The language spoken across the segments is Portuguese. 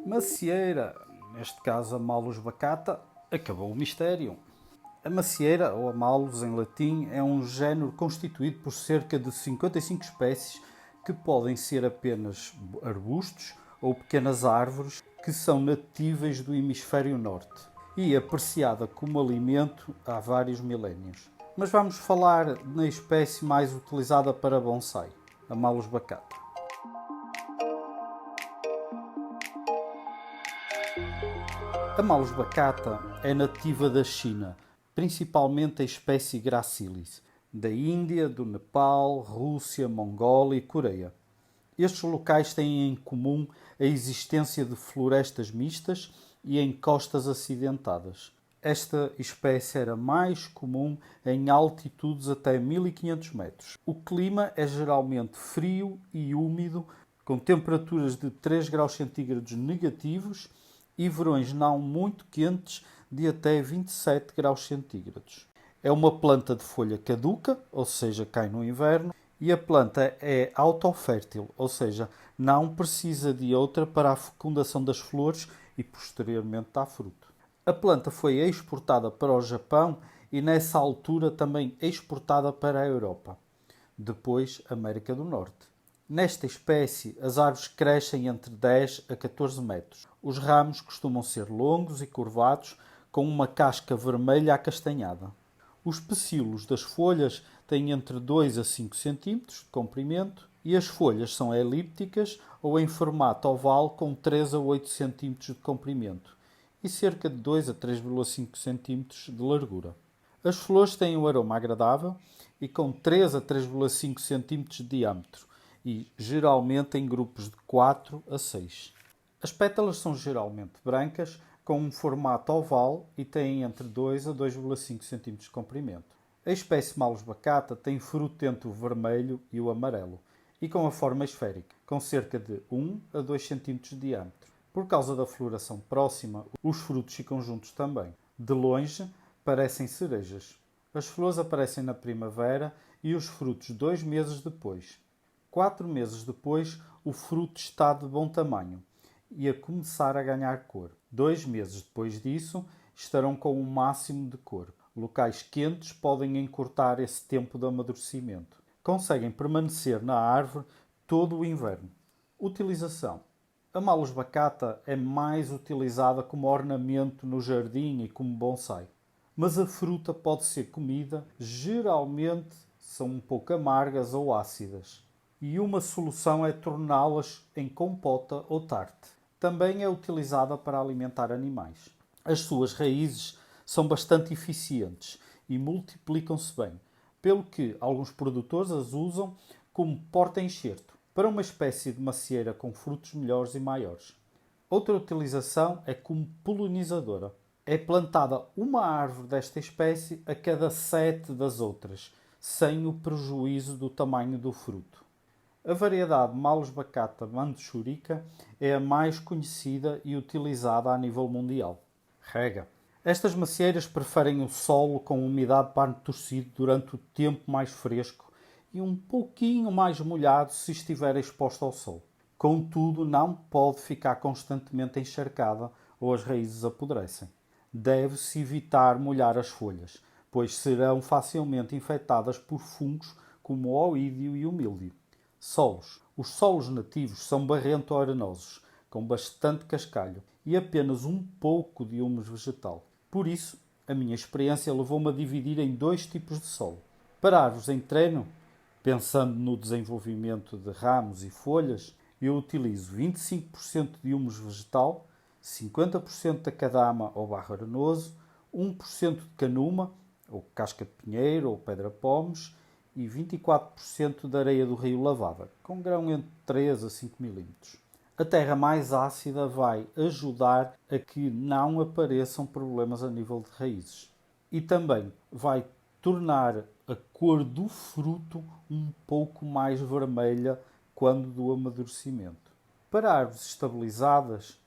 Macieira, neste caso a Malus baccata, acabou o mistério. A macieira, ou a Malus em latim, é um género constituído por cerca de 55 espécies que podem ser apenas arbustos ou pequenas árvores que são natíveis do hemisfério norte e apreciada como alimento há vários milénios. Mas vamos falar na espécie mais utilizada para bonsai, a Malus baccata. A Malus baccata é nativa da China, principalmente a espécie Gracilis, da Índia, do Nepal, Rússia, Mongólia e Coreia. Estes locais têm em comum a existência de florestas mistas e em costas acidentadas. Esta espécie era mais comum em altitudes até 1500 metros. O clima é geralmente frio e úmido, com temperaturas de 3 graus centígrados negativos e verões não muito quentes de até 27 graus centígrados. É uma planta de folha caduca, ou seja, cai no inverno, e a planta é autofértil, ou seja, não precisa de outra para a fecundação das flores e posteriormente dá fruto. A planta foi exportada para o Japão e nessa altura também exportada para a Europa, depois América do Norte. Nesta espécie, as árvores crescem entre 10 a 14 metros. Os ramos costumam ser longos e curvados, com uma casca vermelha acastanhada. Os pecíolos das folhas têm entre 2 a 5 cm de comprimento e as folhas são elípticas ou em formato oval com 3 a 8 cm de comprimento e cerca de 2 a 3,5 cm de largura. As flores têm um aroma agradável e com 3 a 3,5 cm de diâmetro e geralmente em grupos de 4 a 6. As pétalas são geralmente brancas, com um formato oval e têm entre 2 a 2,5 cm de comprimento. A espécie Malus baccata tem fruto entre o vermelho e o amarelo e com a forma esférica, com cerca de 1 a 2 cm de diâmetro. Por causa da floração próxima, os frutos ficam juntos também. De longe, parecem cerejas. As flores aparecem na primavera e os frutos 2 meses depois. 4 meses depois, o fruto está de bom tamanho e a começar a ganhar cor. 2 meses depois disso, estarão com um máximo de cor. Locais quentes podem encurtar esse tempo de amadurecimento. Conseguem permanecer na árvore todo o inverno. Utilização. A Malus baccata é mais utilizada como ornamento no jardim e como bonsai. Mas a fruta pode ser comida, geralmente são um pouco amargas ou ácidas. E uma solução é torná-las em compota ou tarte. Também é utilizada para alimentar animais. As suas raízes são bastante eficientes e multiplicam-se bem, pelo que alguns produtores as usam como porta-enxerto para uma espécie de macieira com frutos melhores e maiores. Outra utilização é como polinizadora. É plantada uma árvore desta espécie a cada 7 das outras, sem o prejuízo do tamanho do fruto. A variedade Malus baccata mandchurica é a mais conhecida e utilizada a nível mundial. Rega. Estas macieiras preferem o solo com umidade para torcido durante o tempo mais fresco e um pouquinho mais molhado se estiver exposto ao sol. Contudo, não pode ficar constantemente encharcada ou as raízes apodrecem. Deve-se evitar molhar as folhas, pois serão facilmente infectadas por fungos como o oídio e o míldio. Solos. Os solos nativos são barrento-arenosos, com bastante cascalho e apenas um pouco de humus vegetal. Por isso, a minha experiência levou-me a dividir em 2 tipos de solo. Para árvores em treino, pensando no desenvolvimento de ramos e folhas, eu utilizo 25% de humus vegetal, 50% de acadama ou barro arenoso, 1% de canuma, ou casca de pinheiro ou pedra-pomes, e 24% de areia do rio lavada, com grão entre 3 a 5 mm. A terra mais ácida vai ajudar a que não apareçam problemas a nível de raízes. E também vai tornar a cor do fruto um pouco mais vermelha quando do amadurecimento. Para árvores estabilizadas,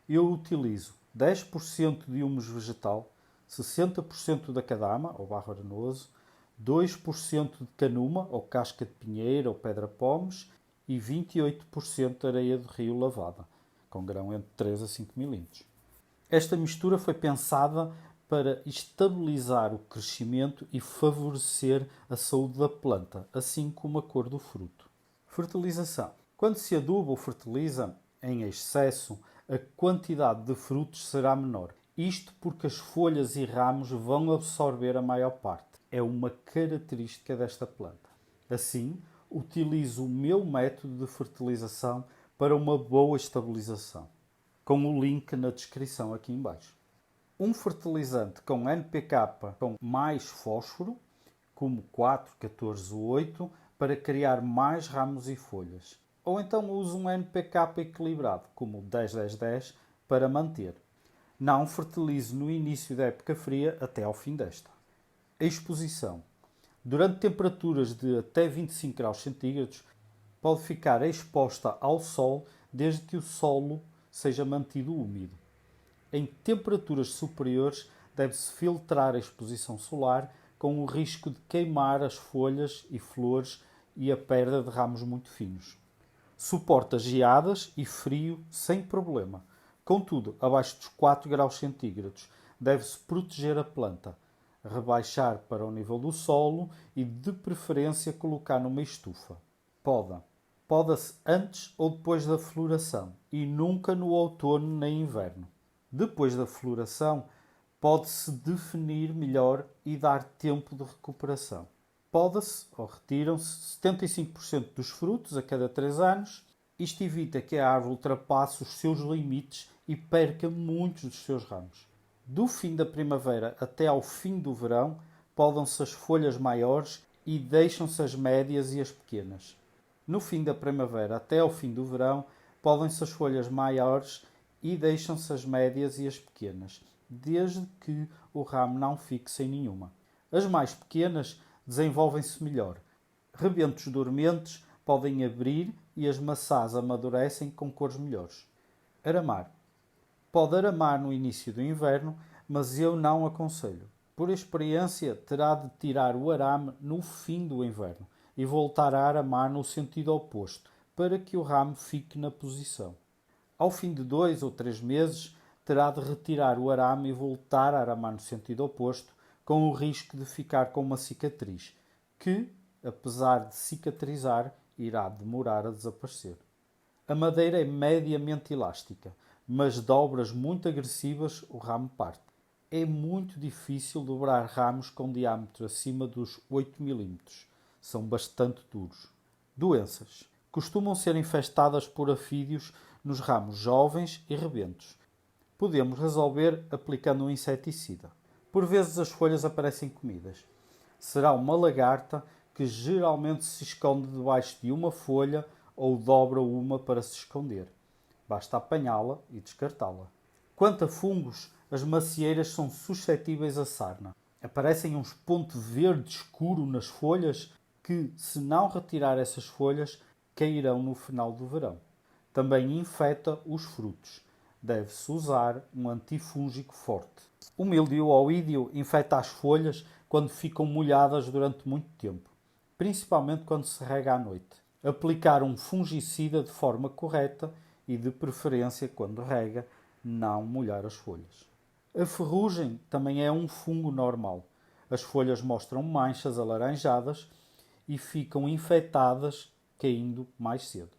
eu utilizo 10% de humus vegetal, 60% de acadama, ou barro arenoso, 2% de canuma, ou casca de pinheiro ou pedra-pomes, e 28% de areia de rio lavada, com grão entre 3 a 5 milímetros. Esta mistura foi pensada para estabilizar o crescimento e favorecer a saúde da planta, assim como a cor do fruto. Fertilização. Quando se aduba ou fertiliza em excesso, a quantidade de frutos será menor. Isto porque as folhas e ramos vão absorver a maior parte. É uma característica desta planta. Assim, utilizo o meu método de fertilização para uma boa estabilização, com o link na descrição aqui em baixo. Um fertilizante com NPK com mais fósforo, como 4, 14 ou 8, para criar mais ramos e folhas. Ou então uso um NPK equilibrado, como o 10-10-10, para manter. Não fertilizo no início da época fria até ao fim desta. Exposição. Durante temperaturas de até 25 graus centígrados, pode ficar exposta ao sol desde que o solo seja mantido úmido. Em temperaturas superiores, deve-se filtrar a exposição solar com o risco de queimar as folhas e flores e a perda de ramos muito finos. Suporta geadas e frio sem problema. Contudo, abaixo dos 4 graus centígrados, deve-se proteger a planta, rebaixar para o nível do solo e, de preferência, colocar numa estufa. Poda. Poda-se antes ou depois da floração e nunca no outono nem inverno. Depois da floração, pode-se definir melhor e dar tempo de recuperação. Poda-se ou retiram-se 75% dos frutos a cada 3 anos. Isto evita que a árvore ultrapasse os seus limites e perca muitos dos seus ramos. Do fim da primavera até ao fim do verão, podam-se as folhas maiores e deixam-se as médias e as pequenas. No fim da primavera até ao fim do verão, podem-se as folhas maiores e deixam-se as médias e as pequenas, desde que o ramo não fique sem nenhuma. As mais pequenas desenvolvem-se melhor. Rebentos dormentes podem abrir e as maçãs amadurecem com cores melhores. Aramar. Pode aramar no início do inverno, mas eu não aconselho. Por experiência, terá de tirar o arame no fim do inverno e voltar a aramar no sentido oposto, para que o ramo fique na posição. Ao fim de 2 ou 3 meses, terá de retirar o arame e voltar a aramar no sentido oposto, com o risco de ficar com uma cicatriz, que, apesar de cicatrizar, irá demorar a desaparecer. A madeira é mediamente elástica, mas dobras muito agressivas o ramo parte. É muito difícil dobrar ramos com diâmetro acima dos 8 mm. São bastante duros. Doenças. Costumam ser infestadas por afídeos nos ramos jovens e rebentos. Podemos resolver aplicando um inseticida. Por vezes as folhas aparecem comidas. Será uma lagarta que geralmente se esconde debaixo de uma folha ou dobra uma para se esconder. Basta apanhá-la e descartá-la. Quanto a fungos, as macieiras são suscetíveis à sarna. Aparecem uns pontos verde escuro nas folhas que, se não retirar essas folhas, cairão no final do verão. Também infeta os frutos. Deve-se usar um antifúngico forte. O míldio ou ídio infeta as folhas quando ficam molhadas durante muito tempo, principalmente quando se rega à noite. Aplicar um fungicida de forma correta e, de preferência, quando rega, não molhar as folhas. A ferrugem também é um fungo normal. As folhas mostram manchas alaranjadas e ficam infectadas, caindo mais cedo.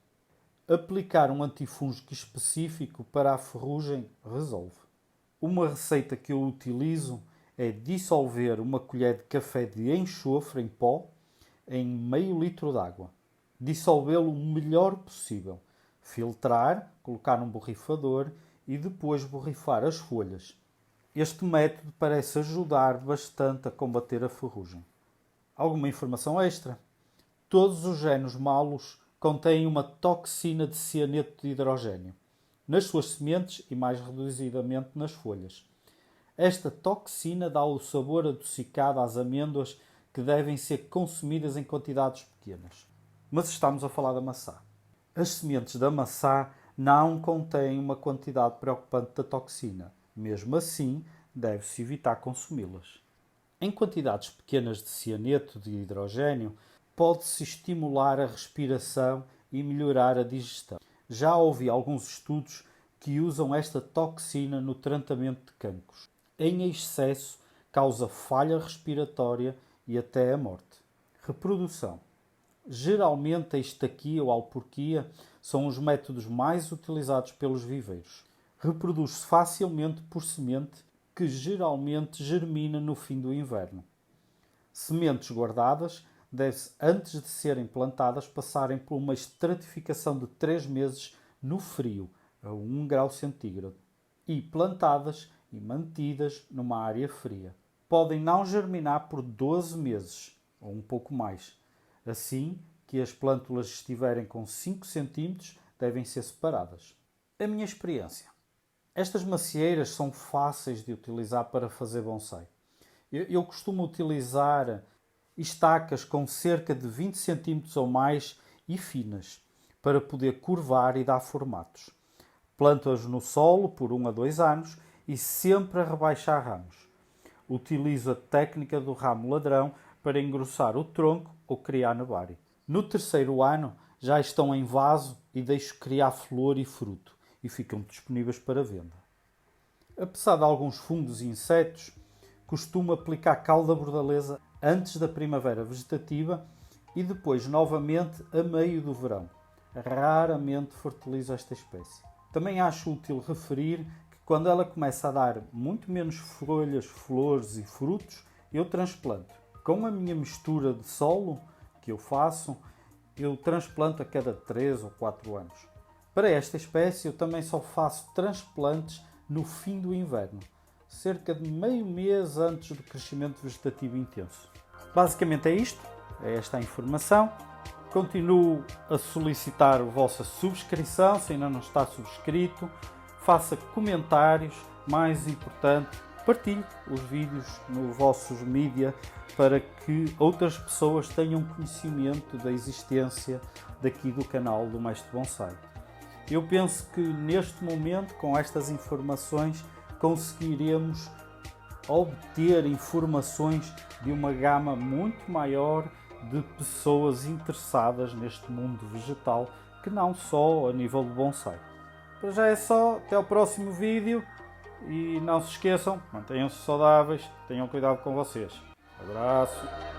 Aplicar um antifúngico específico para a ferrugem resolve. Uma receita que eu utilizo é dissolver uma colher de café de enxofre em pó em meio litro de água. Dissolvê-lo o melhor possível. Filtrar, colocar num borrifador e depois borrifar as folhas. Este método parece ajudar bastante a combater a ferrugem. Alguma informação extra? Todos os géneros malos contêm uma toxina de cianeto de hidrogênio nas suas sementes e mais reduzidamente nas folhas. Esta toxina dá o sabor adocicado às amêndoas que devem ser consumidas em quantidades pequenas. Mas estamos a falar da maçã. As sementes da maçã não contêm uma quantidade preocupante da toxina. Mesmo assim, deve-se evitar consumi-las. Em quantidades pequenas de cianeto de hidrogênio, pode-se estimular a respiração e melhorar a digestão. Já ouvi alguns estudos que usam esta toxina no tratamento de cancros. Em excesso, causa falha respiratória e até a morte. Reprodução. Geralmente a estaquia ou alporquia são os métodos mais utilizados pelos viveiros. Reproduz-se facilmente por semente, que geralmente germina no fim do inverno. Sementes guardadas deve-se, antes de serem plantadas, passarem por uma estratificação de 3 meses no frio, a 1 grau centígrado, e plantadas e mantidas numa área fria. Podem não germinar por 12 meses, ou um pouco mais. Assim que as plântulas estiverem com 5 cm, devem ser separadas. A minha experiência. Estas macieiras são fáceis de utilizar para fazer bonsai. Eu costumo utilizar estacas com cerca de 20 cm ou mais e finas, para poder curvar e dar formatos. Planto-as no solo por 1 a 2 anos e sempre a rebaixar ramos. Utilizo a técnica do ramo ladrão para engrossar o tronco ou criar nebário. No 3º ano já estão em vaso e deixo criar flor e fruto e ficam disponíveis para venda. Apesar de alguns fungos e insetos, costumo aplicar cal da bordaleza antes da primavera vegetativa e depois novamente a meio do verão. Raramente fertilizo esta espécie. Também acho útil referir que quando ela começa a dar muito menos folhas, flores e frutos, eu transplanto. Com a minha mistura de solo que eu faço, eu transplanto a cada 3 ou 4 anos. Para esta espécie eu também só faço transplantes no fim do inverno, cerca de meio mês antes do crescimento vegetativo intenso. Basicamente é isto, é esta a informação. Continuo a solicitar a vossa subscrição, se ainda não está subscrito. Faça comentários, mais importante, partilhe os vídeos nos vossos mídia para que outras pessoas tenham conhecimento da existência daqui do canal do Mestre Bonsai. Eu penso que neste momento, com estas informações, conseguiremos obter informações de uma gama muito maior de pessoas interessadas neste mundo vegetal, que não só a nível do bonsai. Para já é só, até ao próximo vídeo e não se esqueçam, mantenham-se saudáveis, tenham cuidado com vocês. Abraço!